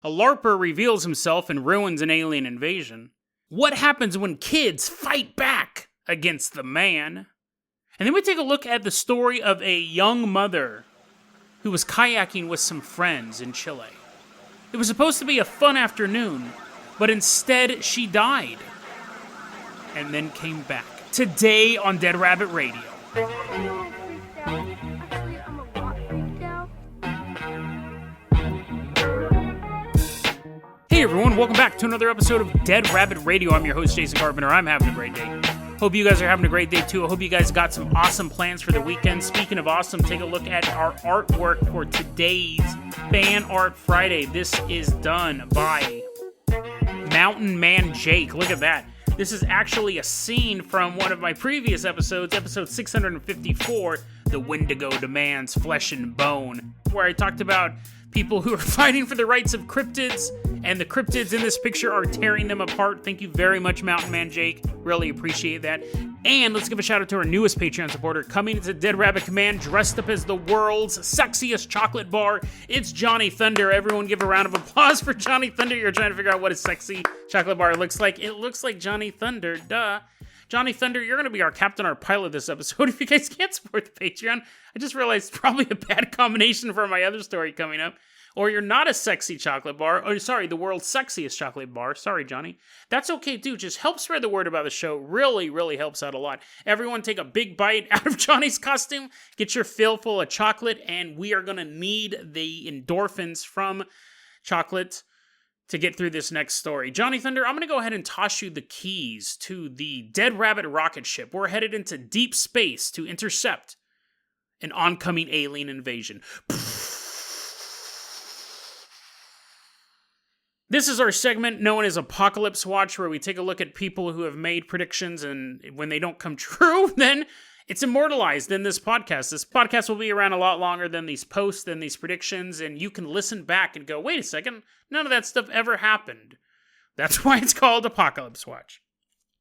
A LARPer reveals himself and ruins an alien invasion. What happens when kids fight back against the man? And then we take a look at the story of a young mother who was kayaking with some friends in Chile. It was supposed to be a fun afternoon, but instead she died. And then came back. Today on Dead Rabbit Radio. Hey everyone, welcome back to another episode of Dead Rabbit Radio. I'm your host, Jason Carpenter. I'm having a great day. Hope you guys are having a great day too. I hope you guys got some awesome plans for the weekend. Speaking of awesome, take a look at our artwork for today's Fan Art Friday. This is done by MountainManJake. Look at that. This is actually a scene from one of my previous episodes, episode 654, The Wendigo Demands Flesh and Bone, where I talked about people who are fighting for the rights of cryptids, and the cryptids in this picture are tearing them apart. Thank you very much, MountainManJake. Really appreciate that. And let's give a shout out to our newest Patreon supporter, coming into Dead Rabbit Command, dressed up as the world's sexiest chocolate bar. It's Johnny Thunder. Everyone give a round of applause for Johnny Thunder. You're trying to figure out what a sexy chocolate bar looks like. It looks like Johnny Thunder, duh. Johnny Thunder, you're going to be our captain, our pilot this episode. If you guys can't support the Patreon, I just realized it's probably a bad combination for my other story coming up. Or you're not a sexy chocolate bar. Or, sorry, the world's sexiest chocolate bar. Sorry, Johnny. That's okay, too. Just help spread the word about the show. Really, really helps out a lot. Everyone take a big bite out of Johnny's costume. Get your fill full of chocolate. And we are going to need the endorphins from chocolate to get through this next story. Johnny Thunder, I'm going to go ahead and toss you the keys to the Dead Rabbit rocket ship. We're headed into deep space to intercept an oncoming alien invasion. This is our segment known as Apocalypse Watch, where we take a look at people who have made predictions, and when they don't come true, then it's immortalized in this podcast. This podcast will be around a lot longer than these posts, than these predictions, and you can listen back and go, wait a second, none of that stuff ever happened. That's why it's called Apocalypse Watch.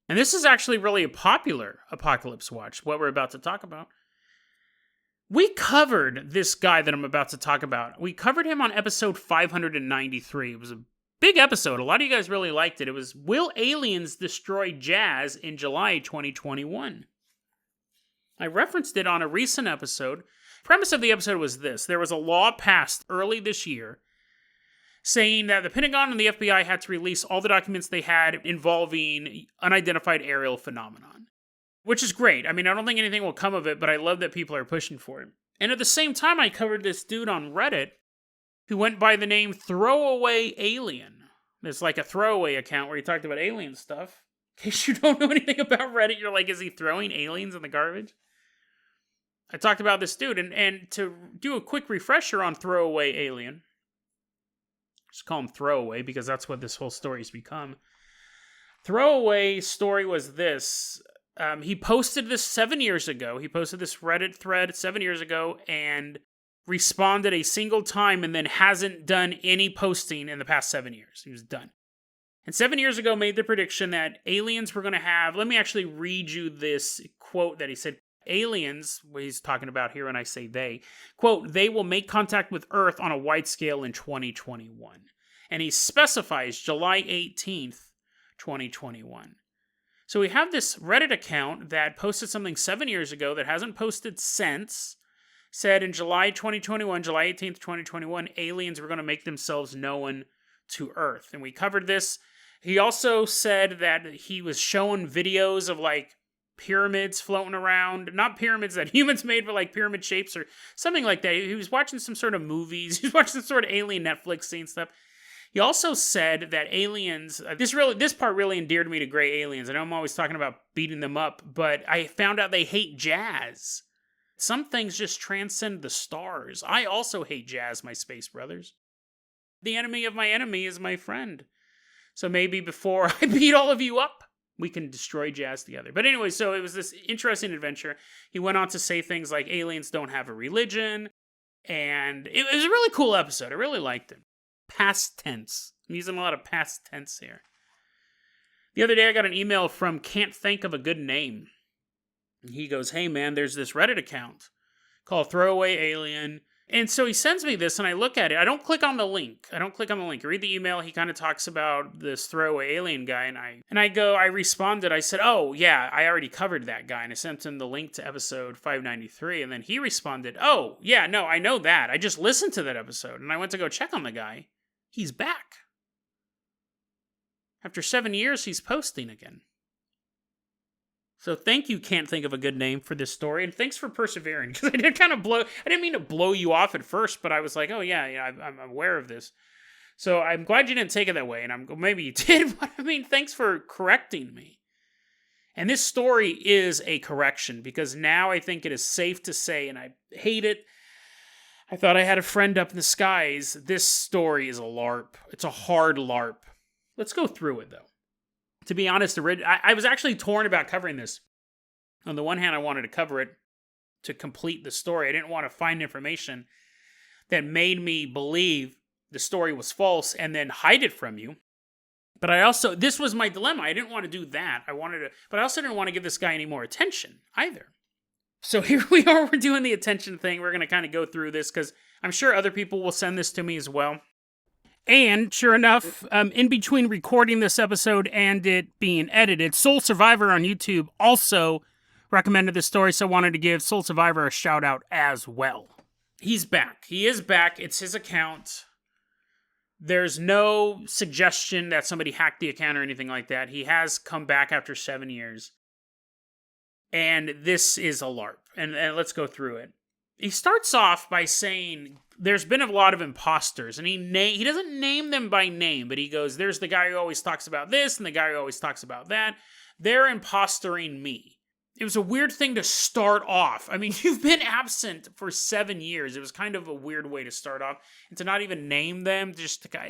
And this is actually really a popular Apocalypse Watch, what we're about to talk about. We covered this guy that I'm about to talk about. We covered him on episode 593. It was a big episode. A lot of you guys really liked it. It was Will Aliens Destroy Jazz in July 2021? I referenced it on a recent episode. The premise of the episode was this. There was a law passed early this year saying that the Pentagon and the FBI had to release all the documents they had involving unidentified aerial phenomenon. Which is great. I mean, I don't think anything will come of it, but I love that people are pushing for it. And at the same time, I covered this dude on Reddit who went by the name Throwaway Alien. It's like a throwaway account where he talked about alien stuff. In case you don't know anything about Reddit, you're like, is he throwing aliens in the garbage? I talked about this dude, and to do a quick refresher on Throwaway Alien, just call him Throwaway because that's what this whole story's become. Throwaway story was this. He posted this 7 years ago. He posted this Reddit thread 7 years ago, and responded a single time and then hasn't done any posting in the past 7 years. He was done. And 7 years ago made the prediction that aliens were going to have, let me actually read you this quote that he said, aliens, what he's talking about here when I say they, quote, they will make contact with Earth on a wide scale in 2021. And he specifies July 18th, 2021. So we have this Reddit account that posted something 7 years ago that hasn't posted since. Said in July 2021, July 18th, 2021, aliens were going to make themselves known to Earth. And we covered this. He also said that he was showing videos of like pyramids floating around. Not pyramids that humans made, but like pyramid shapes or something like that. He was watching some sort of movies. He was watching some sort of alien Netflix scene stuff. He also said that aliens, this part really endeared me to gray aliens. I know I'm always talking about beating them up, but I found out they hate jazz. Some things just transcend the stars. I also hate jazz, my space brothers. The enemy of my enemy is my friend. So maybe before I beat all of you up, we can destroy jazz together. But anyway, so it was this interesting adventure. He went on to say things like aliens don't have a religion. And it was a really cool episode. I really liked it. Past tense. I'm using a lot of past tense here. The other day I got an email from Can't Think of a Good Name. And he goes, hey man, there's this Reddit account called Throwaway Alien. And so he sends me this, and I look at it. I don't click on the link. I read the email. He kind of talks about this throwaway alien guy, and I responded. I said, oh, yeah, I already covered that guy. And I sent him the link to episode 593. And then he responded, oh, yeah, no, I know that. I just listened to that episode, and I went to go check on the guy. He's back. After 7 years, he's posting again. So thank you, can't think of a good name for this story, and thanks for persevering, because I didn't mean to blow you off at first, but I was like, oh yeah, I'm aware of this. So I'm glad you didn't take it that way, and maybe you did, but I mean, thanks for correcting me. And this story is a correction, because now I think it is safe to say, and I hate it, I thought I had a friend up in the skies, this story is a LARP. It's a hard LARP. Let's go through it, though. To be honest, I was actually torn about covering this. On the one hand, I wanted to cover it to complete the story. I didn't want to find information that made me believe the story was false and then hide it from you. But this was my dilemma. I didn't want to do that. But I also didn't want to give this guy any more attention either. So here we are, we're doing the attention thing. We're going to kind of go through this because I'm sure other people will send this to me as well. And sure enough, in between recording this episode and it being edited, Soul Survivor on YouTube also recommended this story, so I wanted to give Soul Survivor a shout out as well. He's back. He is back. It's his account. There's no suggestion that somebody hacked the account or anything like that. He has come back after 7 years. And this is a LARP. And let's go through it. He starts off by saying there's been a lot of imposters, and he doesn't name them by name, but he goes, there's the guy who always talks about this and the guy who always talks about that. They're impostering me. It was a weird thing to start off. I mean, you've been absent for 7 years. It was kind of a weird way to start off, and to not even name them.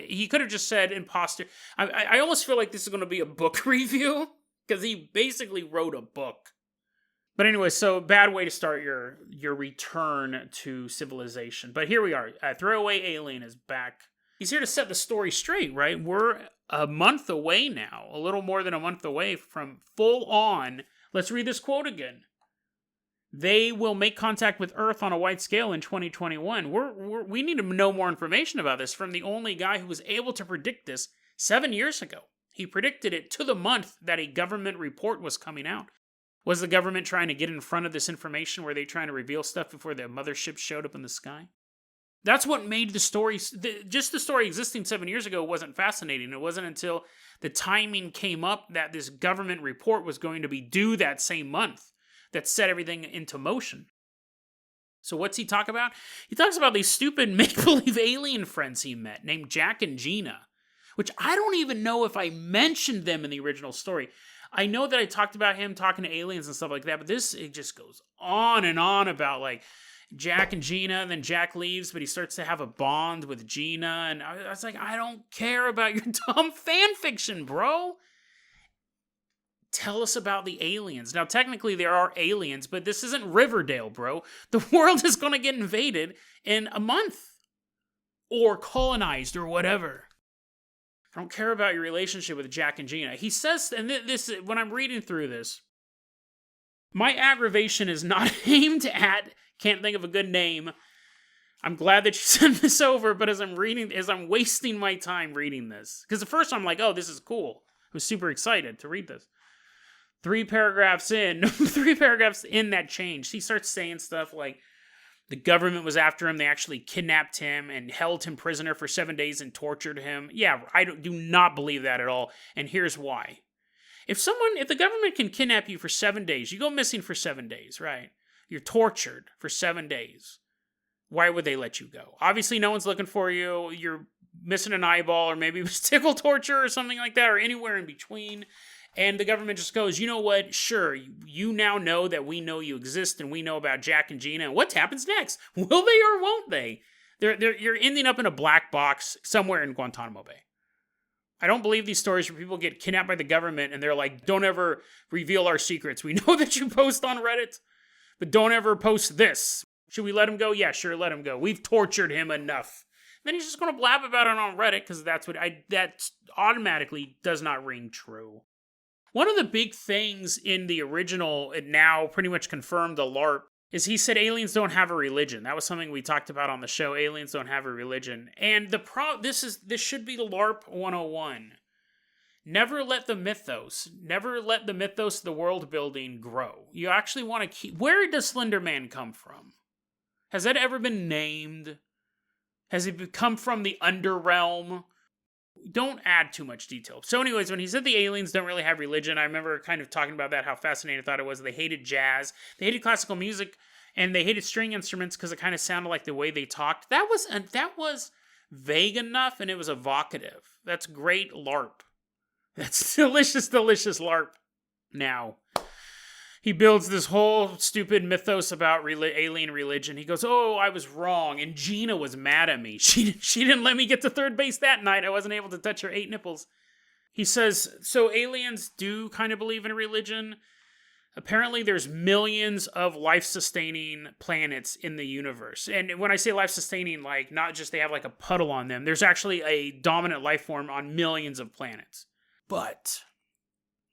He could have just said imposter. I almost feel like this is going to be a book review, because he basically wrote a book. But anyway, so bad way to start your return to civilization. But here we are. Throwaway Alien is back. He's here to set the story straight, right? We're a month away now, a little more than a month away from full on. Let's read this quote again. They will make contact with Earth on a wide scale in 2021. We need to know more information about this from the only guy who was able to predict this 7 years ago. He predicted it to the month that a government report was coming out. Was the government trying to get in front of this information? Were they trying to reveal stuff before the mothership showed up in the sky? That's what made the story, just the story existing 7 years ago wasn't fascinating. It wasn't until the timing came up that this government report was going to be due that same month that set everything into motion. So what's he talk about? He talks about these stupid make-believe alien friends he met named Jack and Gina, which I don't even know if I mentioned them in the original story. I know that I talked about him talking to aliens and stuff like that, but it just goes on and on about like Jack and Gina, and then Jack leaves, but he starts to have a bond with Gina, and I was like, I don't care about your dumb fan fiction, bro. Tell us about the aliens. Now, technically there are aliens, but this isn't Riverdale, bro. The world is going to get invaded in a month. Or colonized, or whatever. I don't care about your relationship with Jack and Gina. He says, and this, when I'm reading through this, my aggravation is not aimed at, can't think of a good name. I'm glad that you sent this over, but as I'm wasting my time reading this, because at first I'm like, oh, this is cool. I was super excited to read this. 3 paragraphs in that changed. He starts saying stuff like, the government was after him. They actually kidnapped him and held him prisoner for 7 days and tortured him. Yeah, I do not believe that at all. And here's why. If the government can kidnap you for 7 days, you go missing for 7 days, right? You're tortured for 7 days. Why would they let you go? Obviously, no one's looking for you. You're missing an eyeball, or maybe it was tickle torture or something like that, or anywhere in between. And the government just goes, you know what? Sure, you now know that we know you exist and we know about Jack and Gina. And what happens next? Will they or won't they? You're ending up in a black box somewhere in Guantanamo Bay. I don't believe these stories where people get kidnapped by the government and they're like, don't ever reveal our secrets. We know that you post on Reddit, but don't ever post this. Should we let him go? Yeah, sure, let him go. We've tortured him enough. Then he's just going to blab about it on Reddit because that automatically does not ring true. One of the big things in the original, and now pretty much confirmed the LARP, is he said aliens don't have a religion. That was something we talked about on the show. Aliens don't have a religion. And this should be LARP 101. Never let the mythos of the world building grow. You actually want to keep... Where does Slender Man come from? Has that ever been named? Has it come from the underrealm? Don't add too much detail. So anyways, when he said the aliens don't really have religion, I remember kind of talking about that, how fascinating I thought it was. They hated jazz, they hated classical music, and they hated string instruments because it kind of sounded like the way they talked. That was vague enough, and it was evocative. That's great LARP. That's delicious, delicious LARP. Now, he builds this whole stupid mythos about alien religion. He goes, oh, I was wrong, and Gina was mad at me. She didn't let me get to third base that night. I wasn't able to touch her 8 nipples. He says, so aliens do kind of believe in a religion. Apparently, there's millions of life-sustaining planets in the universe. And when I say life-sustaining, like, not just they have like a puddle on them. There's actually a dominant life form on millions of planets. But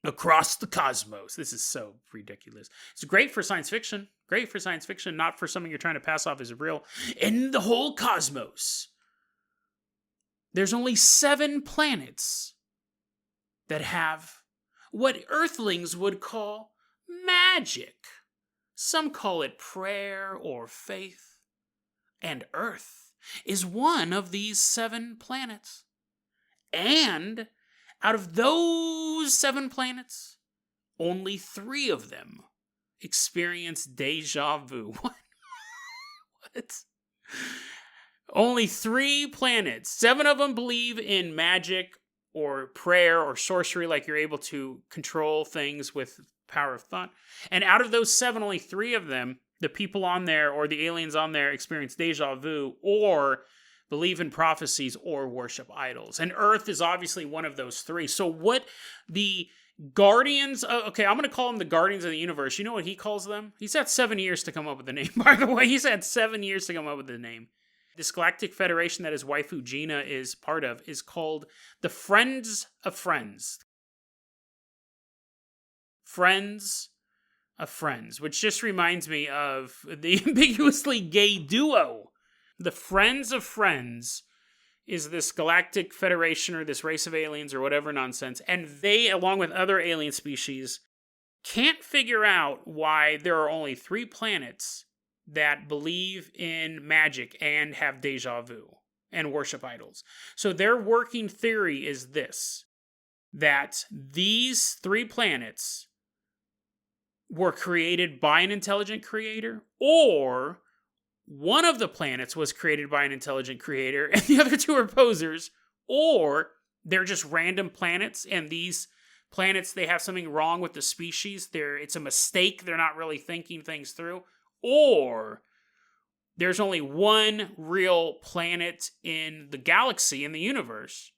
across the cosmos, this is so ridiculous. It's great for science fiction. Great for science fiction, not for something you're trying to pass off as real. In the whole cosmos, there's only 7 planets that have what Earthlings would call magic. Some call it prayer or faith. And Earth is one of these 7 planets. And out of those 7 planets, only 3 of them experience deja vu. What? Only 3 planets. 7 of them believe in magic or prayer or sorcery, like you're able to control things with power of thought. And out of those 7, only 3 of them, the people on there or the aliens on there experience deja vu or believe in prophecies or worship idols. And Earth is obviously one of those 3. So what the Guardians of... Okay, I'm going to call them the Guardians of the Universe. You know what he calls them? He's had 7 years to come up with the name, by the way. He's had 7 years to come up with the name. This galactic federation that his waifu Gina is part of is called the Friends of Friends. Friends of Friends, which just reminds me of the ambiguously gay duo. The Friends of Friends is this galactic federation or this race of aliens or whatever nonsense, and they, along with other alien species, can't figure out why there are only 3 planets that believe in magic and have deja vu and worship idols. So their working theory is this, that these 3 planets were created by an intelligent creator, or one of the planets was created by an intelligent creator and the other 2 are posers, or they're just random planets and these planets, they have something wrong with the species. It's a mistake. They're not really thinking things through. Or there's only one real planet in the galaxy, in the universe,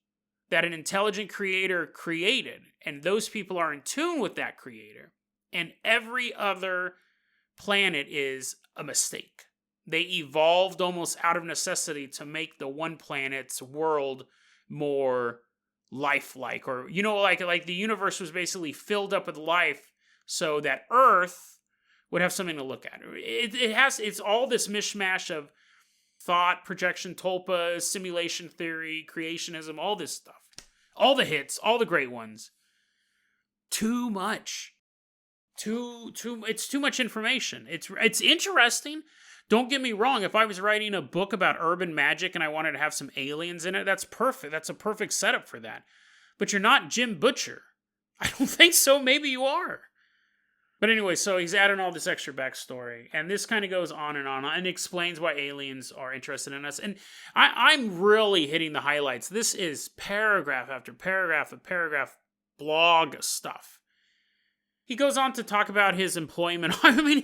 that an intelligent creator created. And those people are in tune with that creator. And every other planet is a mistake. They evolved almost out of necessity to make the one planet's world more lifelike. Or, you know, like the universe was basically filled up with life so that Earth would have something to look at. It's all this mishmash of thought, projection, tulpa, simulation theory, creationism, all this stuff. All the hits, all the great ones. Too much. It's too much information. It's interesting. Don't get me wrong. If I was writing a book about urban magic and I wanted to have some aliens in it, that's perfect. That's a perfect setup for that. But you're not Jim Butcher. I don't think so. Maybe you are. But anyway, so he's adding all this extra backstory. And this kind of goes on and explains why aliens are interested in us. And I'm really hitting the highlights. This is paragraph after paragraph of paragraph blog stuff. He goes on to talk about his employment. I mean,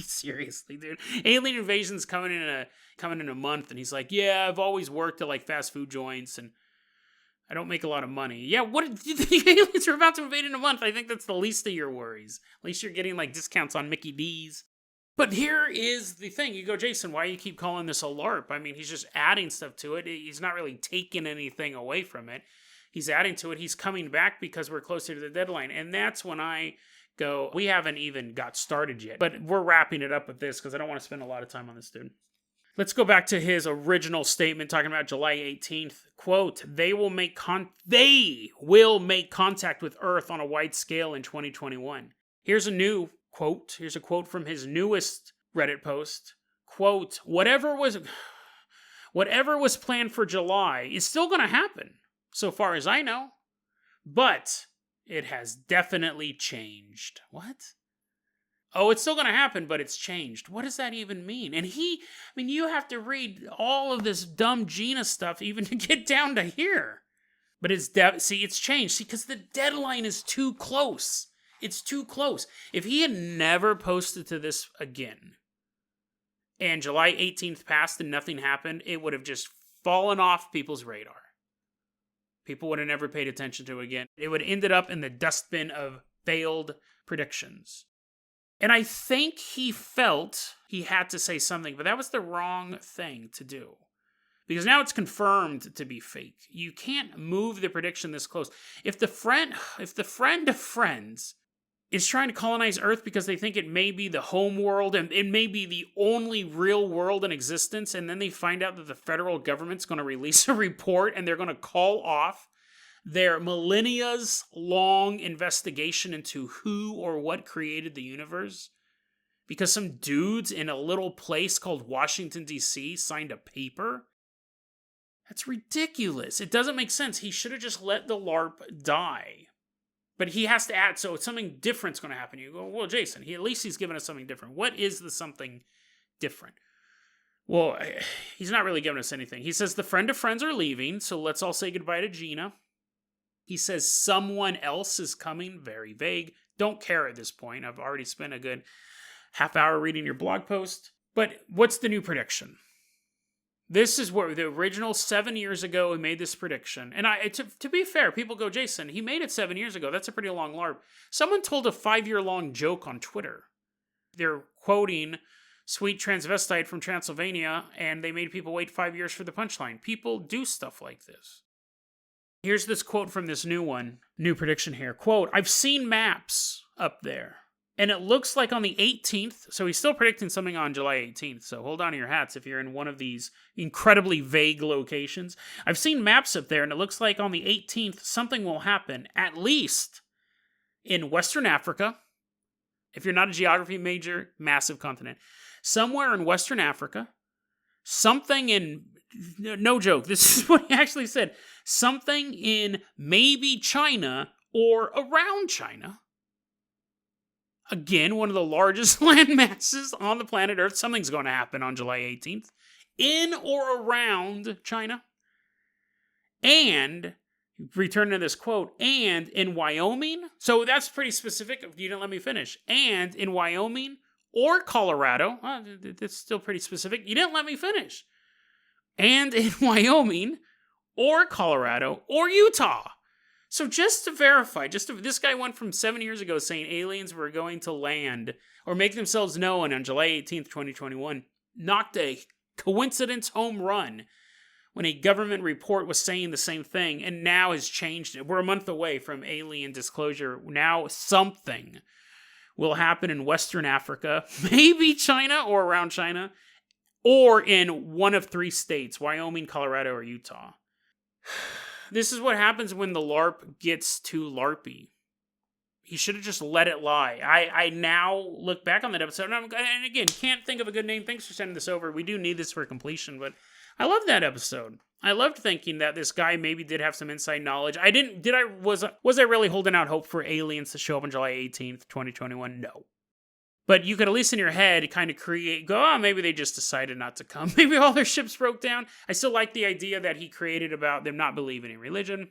seriously, dude. Alien Invasion's coming in a month, and he's like, yeah, I've always worked at like fast food joints, and I don't make a lot of money. Yeah, the aliens are about to invade in a month. I think that's the least of your worries. At least you're getting like discounts on Mickey D's. But here is the thing. You go, Jason, why do you keep calling this a LARP? I mean, he's just adding stuff to it. He's not really taking anything away from it. He's adding to it. He's coming back because we're closer to the deadline. And that's when I go, we haven't even got started yet. But we're wrapping it up with this because I don't want to spend a lot of time on this dude. Let's go back to his original statement talking about July 18th. Quote, they will make contact with Earth on a wide scale in 2021. Here's a quote from his newest Reddit post. Quote, whatever was planned for July is still going to happen, so far as I know. But it has definitely changed. What? Oh, it's still going to happen, but it's changed. What does that even mean? And you have to read all of this dumb Gina stuff even to get down to here. But it's changed. See, because the deadline is too close. It's too close. If he had never posted to this again, and July 18th passed and nothing happened, it would have just fallen off people's radar. People would have never paid attention to it again. It would have ended up in the dustbin of failed predictions. And I think he felt he had to say something, but that was the wrong thing to do. Because now it's confirmed to be fake. You can't move the prediction this close. If the friend of friends is trying to colonize Earth because they think it may be the home world and it may be the only real world in existence, and then they find out that the federal government's going to release a report and they're going to call off their millennia's long investigation into who or what created the universe because some dudes in a little place called Washington, D.C. signed a paper. That's ridiculous. It doesn't make sense. He should have just let the LARP die. But he has to add, so something different's going to happen. You go, well, Jason, at least he's given us something different. What is the something different? Well, he's not really giving us anything. He says the friend of friends are leaving, so let's all say goodbye to Gina. He says someone else is coming. Very vague. Don't care at this point. I've already spent a good half hour reading your blog post. But what's the new prediction? This is where the original 7 years ago he made this prediction. And to be fair, people go, Jason, he made it 7 years ago. That's a pretty long LARP. Someone told a 5-year-long joke on Twitter. They're quoting Sweet Transvestite from Transylvania, and they made people wait 5 years for the punchline. People do stuff like this. Here's this quote from this new prediction here. Quote, I've seen maps up there, and it looks like on the 18th, so he's still predicting something on July 18th, so hold on to your hats if you're in one of these incredibly vague locations. I've seen maps up there, and it looks like on the 18th, something will happen, at least in Western Africa. If you're not a geography major, massive continent. Somewhere in Western Africa, something in, no joke, this is what he actually said, something in maybe China or around China. Again, one of the largest land masses on the planet Earth. Something's going to happen on July 18th. In or around China. And, return to this quote, and in Wyoming. So that's pretty specific. You didn't let me finish. And in Wyoming or Colorado. That's still pretty specific. You didn't let me finish. And in Wyoming or Colorado or Utah. So just to verify, this guy went from 7 years ago saying aliens were going to land or make themselves known on July 18th, 2021, knocked a coincidence home run when a government report was saying the same thing, and now has changed it. We're a month away from alien disclosure. Now something will happen in Western Africa, maybe China or around China, or in one of 3 states, Wyoming, Colorado, or Utah. This is what happens when the LARP gets too LARPy. He should have just let it lie. I now look back on that episode, and again, can't think of a good name. Thanks for sending this over. We do need this for completion, but I love that episode. I loved thinking that this guy maybe did have some inside knowledge. Was I really holding out hope for aliens to show up on July 18th, 2021? No. But you could at least in your head kind of maybe they just decided not to come. Maybe all their ships broke down. I still like the idea that he created about them not believing in religion,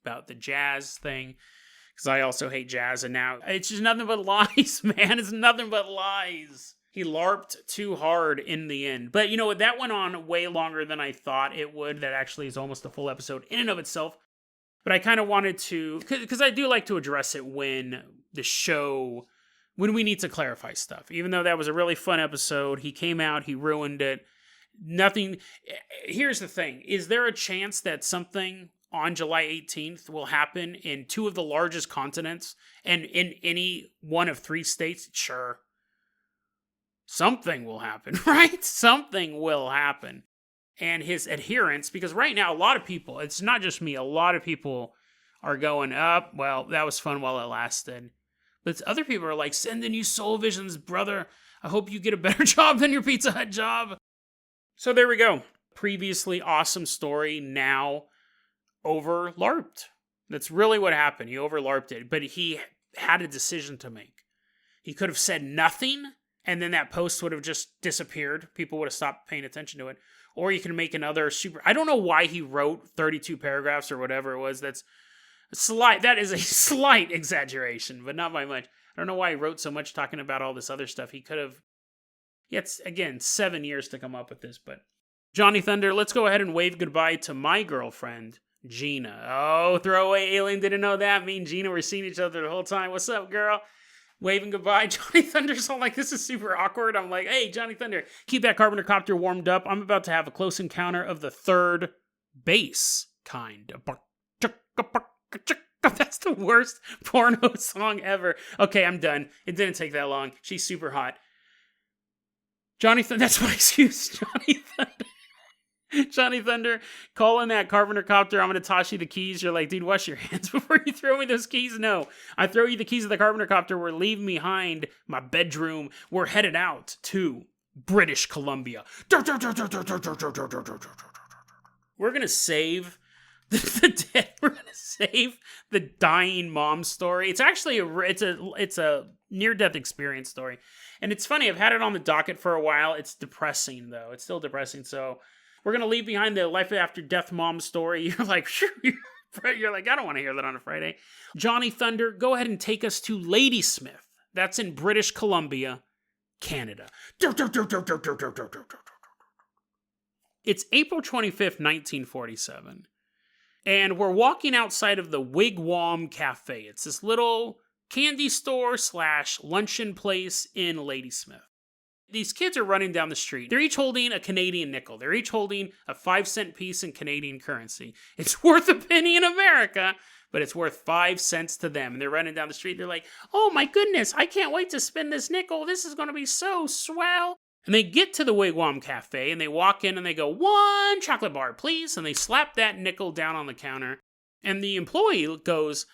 about the jazz thing, because I also hate jazz, and now it's just nothing but lies, man. It's nothing but lies. He LARPed too hard in the end. But you know what? That went on way longer than I thought it would. That actually is almost a full episode in and of itself. But I kind of wanted to, because I do like to address it when we need to clarify stuff. Even though that was a really fun episode, he came out, he ruined it. Nothing. Here's the thing. Is there a chance that something on July 18th will happen in 2 of the largest continents and in any one of 3 states, sure. Something will happen, right? Something will happen. And his adherents, because right now, a lot of people, it's not just me, a lot of people are going up. Well, that was fun while it lasted. But other people are like, send the new Soul Visions, brother. I hope you get a better job than your Pizza Hut job. So there we go. Previously awesome story, now over LARPed. That's really what happened. He over LARPed it, but he had a decision to make. He could have said nothing, and then that post would have just disappeared. People would have stopped paying attention to it. Or you can make another super... I don't know why he wrote 32 paragraphs or whatever it was. That is a slight exaggeration, but not by much. I don't know why he wrote so much talking about all this other stuff. He could have... It's, again, 7 years to come up with this, but... Johnny Thunder, let's go ahead and wave goodbye to my girlfriend, Gina. Oh, throwaway alien, didn't know that. Me and Gina were seeing each other the whole time. What's up, girl? Waving goodbye. Johnny Thunder's all like, this is super awkward. I'm like, hey, Johnny Thunder, keep that Carpenter copter warmed up. I'm about to have a close encounter of the third base kind. That's the worst porno song ever. Okay, I'm done. It didn't take that long. She's super hot. Johnny Thunder, that's my excuse. Johnny Thunder. Johnny Thunder, call in that Carpenter copter. I'm going to toss you the keys. You're like, dude, wash your hands before you throw me those keys. No, I throw you the keys of the Carpenter copter. We're leaving behind my bedroom. We're headed out to British Columbia. We're going to save the dead. We're going to save the dying mom story. It's actually it's a near-death experience story. And it's funny. I've had it on the docket for a while. It's depressing, though. It's still depressing. So we're going to leave behind the life after death mom story. You're like, you're like, I don't want to hear that on a Friday. Johnny Thunder, go ahead and take us to Ladysmith. That's in British Columbia, Canada. It's April 25th, 1947. And we're walking outside of the Wigwam Cafe. It's this little candy store / luncheon place in Ladysmith. These kids are running down the street. They're each holding a Canadian nickel. They're each holding a 5-cent piece in Canadian currency. It's worth a penny in America, but it's worth 5 cents to them. And they're running down the street. They're like, oh my goodness, I can't wait to spend this nickel. This is going to be so swell. And they get to the Wigwam Cafe, and they walk in, and they go, 1 chocolate bar, please. And they slap that nickel down on the counter. And the employee goes,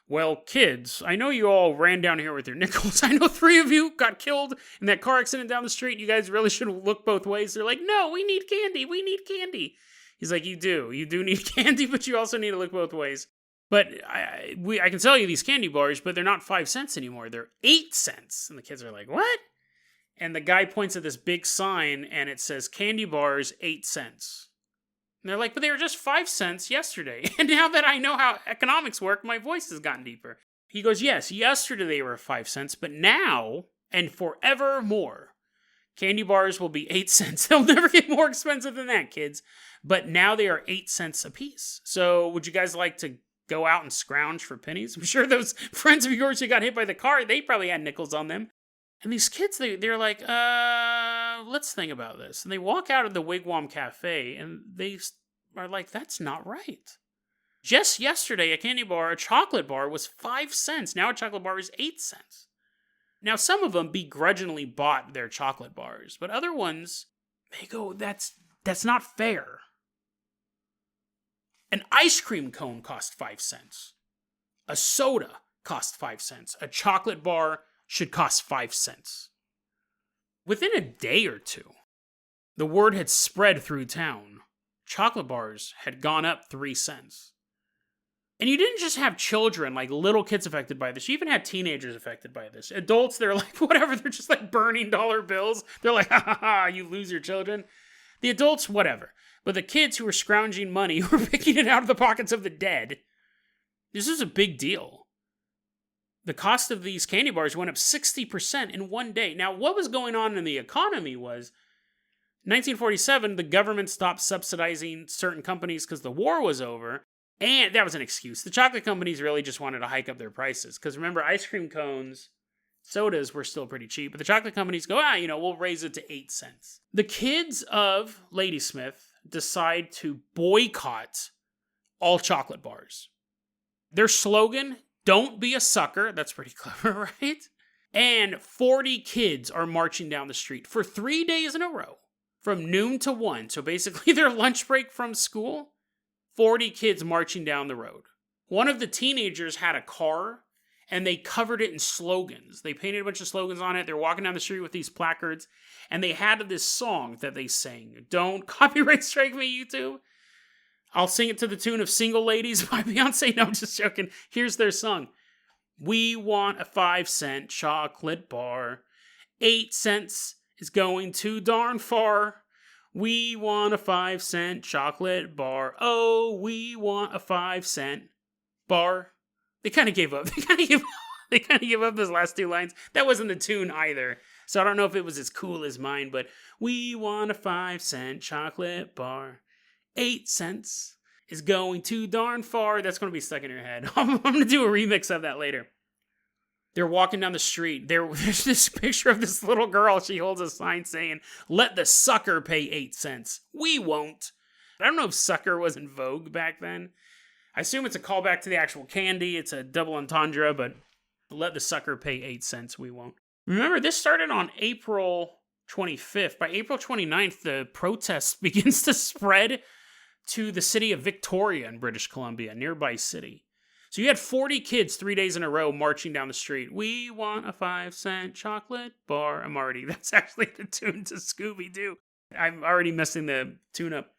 well, kids, I know you all ran down here with your nickels. I know 3 of you got killed in that car accident down the street. You guys really should look both ways. They're like, no, we need candy. We need candy. He's like, you do need candy, but you also need to look both ways. But I can sell you these candy bars, but they're not 5 cents anymore. They're 8 cents. And the kids are like, what? And the guy points at this big sign, and it says, candy bars, 8 cents. And they're like, but they were just 5 cents yesterday. And now that I know how economics work, my voice has gotten deeper. He goes, yes, yesterday they were 5 cents, but now and forevermore, candy bars will be 8 cents. They'll never get more expensive than that, kids. But now they are 8 cents a piece. So would you guys like to go out and scrounge for pennies? I'm sure those friends of yours who got hit by the car, they probably had nickels on them. And these kids, they're like, let's think about this. And they walk out of the Wigwam Cafe, and they are like, that's not right. Just yesterday, a chocolate bar was 5 cents. Now a chocolate bar is 8 cents. Now, some of them begrudgingly bought their chocolate bars, but other ones, they go, that's not fair. An ice cream cone cost 5 cents. A soda cost 5 cents. A chocolate bar should cost 5 cents. Within a day or two, the word had spread through town. Chocolate bars had gone up 3 cents. And you didn't just have children, like little kids affected by this. You even had teenagers affected by this. Adults, they're like, whatever, they're just like burning dollar bills. They're like, ha ha ha, you loser children. The adults, whatever. But the kids who were scrounging money, who were picking it out of the pockets of the dead, this is a big deal. The cost of these candy bars went up 60% in one day. Now, what was going on in the economy was, 1947, the government stopped subsidizing certain companies because the war was over, and that was an excuse. The chocolate companies really just wanted to hike up their prices, because remember, ice cream cones, sodas were still pretty cheap, but the chocolate companies go, we'll raise it to 8 cents. The kids of Ladysmith decide to boycott all chocolate bars. Their slogan, "Don't be a sucker." That's pretty clever, right? And 40 kids are marching down the street for 3 days in a row, from noon to 1. So basically their lunch break from school, 40 kids marching down the road. One of the teenagers had a car, and they covered it in slogans. They painted a bunch of slogans on it. They're walking down the street with these placards, and they had this song that they sang. Don't copyright strike me, YouTube. I'll sing it to the tune of "Single Ladies" by Beyonce. No, I'm just joking. Here's their song. We want a 5-cent chocolate bar. 8 cents is going too darn far. We want a 5-cent chocolate bar. Oh, we want a 5-cent bar. They kind of gave up. They kind of gave up those last 2 lines. That wasn't the tune either. So I don't know if it was as cool as mine, but we want a 5-cent chocolate bar. 8 cents is going too darn far. That's going to be stuck in your head. I'm going to do a remix of that later. They're walking down the street. There's this picture of this little girl. She holds a sign saying, "Let the sucker pay 8 cents. We won't." I don't know if sucker was in vogue back then. I assume it's a callback to the actual candy. It's a double entendre, but let the sucker pay 8 cents. We won't. Remember, this started on April 25th. By April 29th, the protest begins to spread to the city of Victoria in British Columbia, a nearby city. So you had 40 kids 3 days in a row marching down the street. We want a 5-cent chocolate bar. That's actually the tune to Scooby-Doo. I'm already messing the tune up.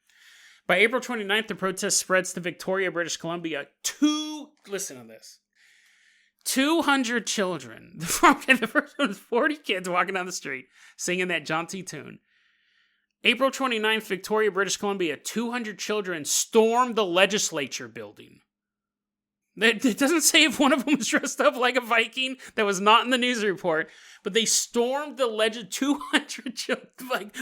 By April 29th, the protest spreads to Victoria, British Columbia. Listen to this. 200 children. Okay, the first one was 40 kids walking down the street singing that jaunty tune. April 29th, Victoria, British Columbia, 200 children stormed the legislature building. It doesn't say if one of them was dressed up like a Viking. That was not in the news report. But they stormed the 200 children.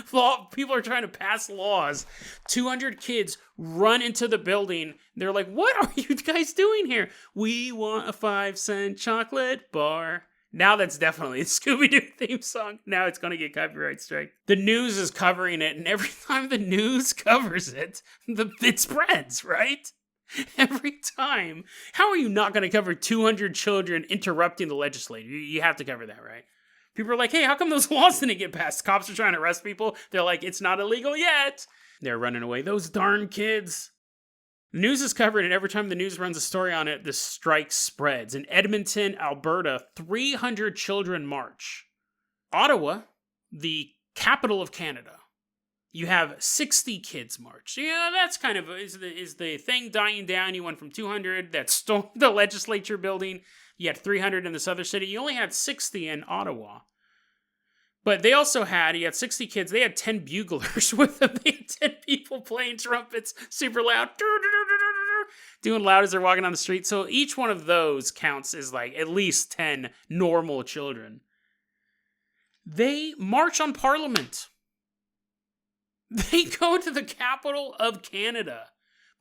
People are trying to pass laws. 200 kids run into the building. They're like, "What are you guys doing here?" "We want a 5-cent chocolate bar." Now that's definitely a Scooby-Doo theme song. Now it's going to get copyright strike. The news is covering it, and every time the news covers it, it spreads, right? Every time. How are you not going to cover 200 children interrupting the legislature? You have to cover that, right? People are like, "Hey, how come those laws didn't get passed?" Cops are trying to arrest people. They're like, "It's not illegal yet." They're running away. Those darn kids. The news is covered, and every time the news runs a story on it, the strike spreads. In Edmonton, Alberta, 300 children march. Ottawa, the capital of Canada, you have 60 kids march. Yeah, that's kind of, is the thing dying down? You went from 200 that stormed the legislature building. You had 300 in this other city. You only had 60 in Ottawa. But they also you had 60 kids. They had 10 buglers with them. They had 10 people playing trumpets super loud, doing loud as they're walking down the street. So each one of those counts as like at least 10 normal children. They march on Parliament. They go to the capital of Canada,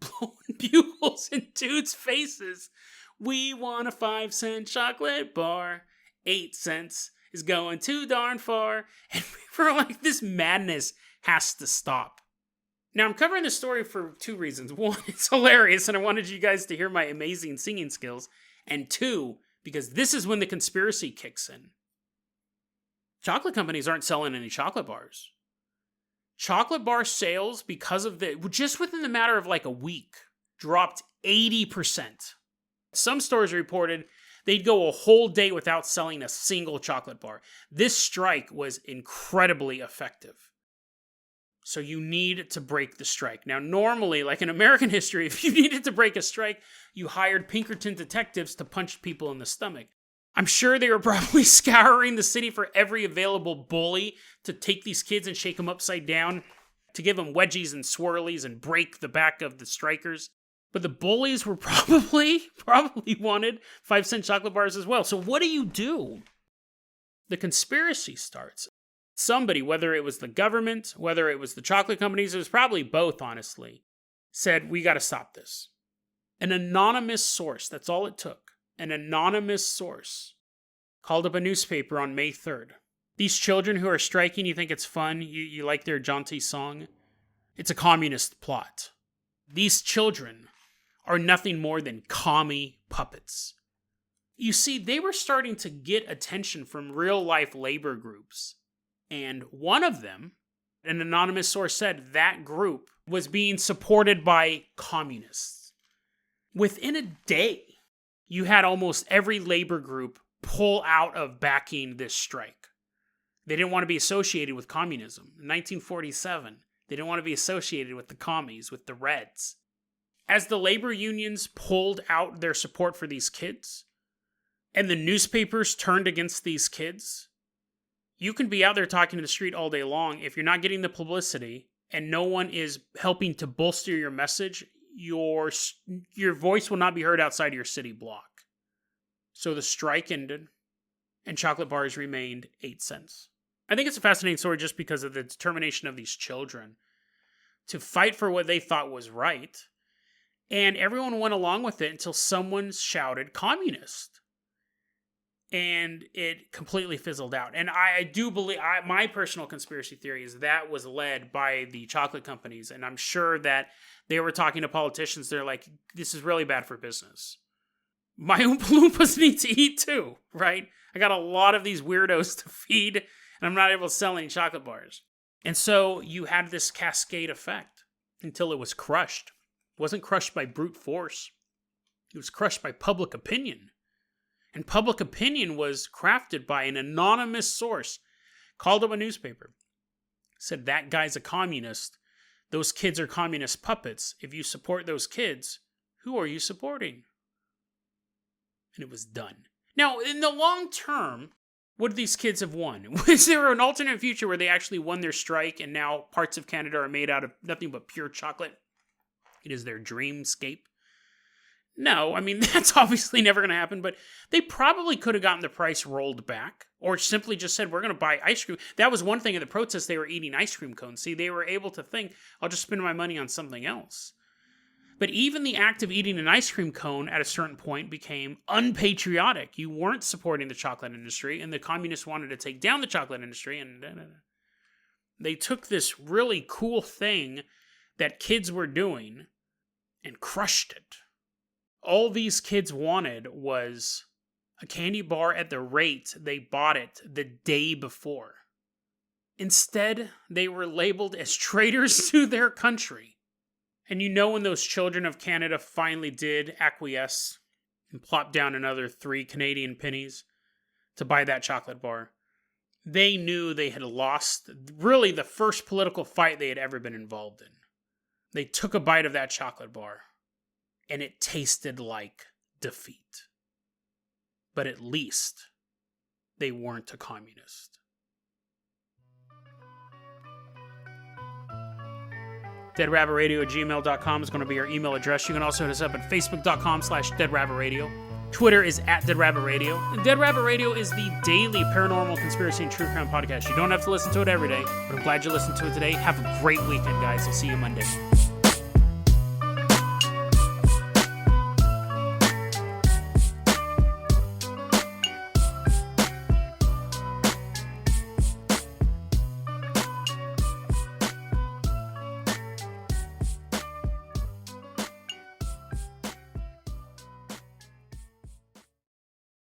blowing bugles in dudes' faces. We want a 5-cent chocolate bar. 8 cents is going too darn far. And we were like, this madness has to stop. Now, I'm covering this story for 2 reasons. 1, it's hilarious, and I wanted you guys to hear my amazing singing skills. And 2, because this is when the conspiracy kicks in. Chocolate companies aren't selling any chocolate bars. Chocolate bar sales, because of just within the matter of like a week, dropped 80%. Some stores reported they'd go a whole day without selling a single chocolate bar. This strike was incredibly effective. So you need to break the strike. Now, normally, like in American history, if you needed to break a strike, you hired Pinkerton detectives to punch people in the stomach. I'm sure they were probably scouring the city for every available bully to take these kids and shake them upside down, to give them wedgies and swirlies and break the back of the strikers. But the bullies were probably wanted 5-cent chocolate bars as well. So what do? The conspiracy starts. Somebody, whether it was the government, whether it was the chocolate companies, it was probably both, honestly, said, we got to stop this. An anonymous source, that's all it took. An anonymous source called up a newspaper on May 3rd. These children who are striking, you think it's fun? You like their jaunty song? It's a communist plot. These children are nothing more than commie puppets. You see, they were starting to get attention from real-life labor groups. And one of them, an anonymous source said that group was being supported by communists. Within a day, you had almost every labor group pull out of backing this strike. They didn't want to be associated with communism. In 1947, they didn't want to be associated with the commies, with the Reds. As the labor unions pulled out their support for these kids, and the newspapers turned against these kids, you can be out there talking in the street all day long. If you're not getting the publicity and no one is helping to bolster your message, your voice will not be heard outside your city block. So the strike ended, and chocolate bars remained 8 cents. I think it's a fascinating story just because of the determination of these children to fight for what they thought was right. And everyone went along with it until someone shouted communist. And it completely fizzled out. And I do believe, my personal conspiracy theory is that was led by the chocolate companies. And I'm sure that they were talking to politicians. They're like, this is really bad for business. My Oompa Loompas need to eat too, right? I got a lot of these weirdos to feed, and I'm not able to sell any chocolate bars. And so you had this cascade effect until it was crushed. It wasn't crushed by brute force. It was crushed by public opinion. And public opinion was crafted by an anonymous source, called up a newspaper, said that guy's a communist. Those kids are communist puppets. If you support those kids, who are you supporting? And it was done. Now, in the long term, would these kids have won? Was there an alternate future where they actually won their strike and now parts of Canada are made out of nothing but pure chocolate? It is their dreamscape. No, I mean, that's obviously never going to happen, but they probably could have gotten the price rolled back or simply just said, we're going to buy ice cream. That was one thing at the protest, they were eating ice cream cones. See, they were able to think, I'll just spend my money on something else. But even the act of eating an ice cream cone at a certain point became unpatriotic. You weren't supporting the chocolate industry, and the communists wanted to take down the chocolate industry, and they took this really cool thing that kids were doing and crushed it. All these kids wanted was a candy bar at the rate they bought it the day before. Instead, they were labeled as traitors to their country. And you know when those children of Canada finally did acquiesce and plop down another 3 Canadian pennies to buy that chocolate bar, they knew they had lost really the first political fight they had ever been involved in. They took a bite of that chocolate bar, and it tasted like defeat. But at least they weren't a communist. DeadRabbitRadio@gmail.com is going to be our email address. You can also hit us up at Facebook.com/DeadRabbitRadio. Twitter is @DeadRabbitRadio. And Dead Rabbit Radio is the daily paranormal, conspiracy, and true crime podcast. You don't have to listen to it every day, but I'm glad you listened to it today. Have a great weekend, guys. I'll see you Monday.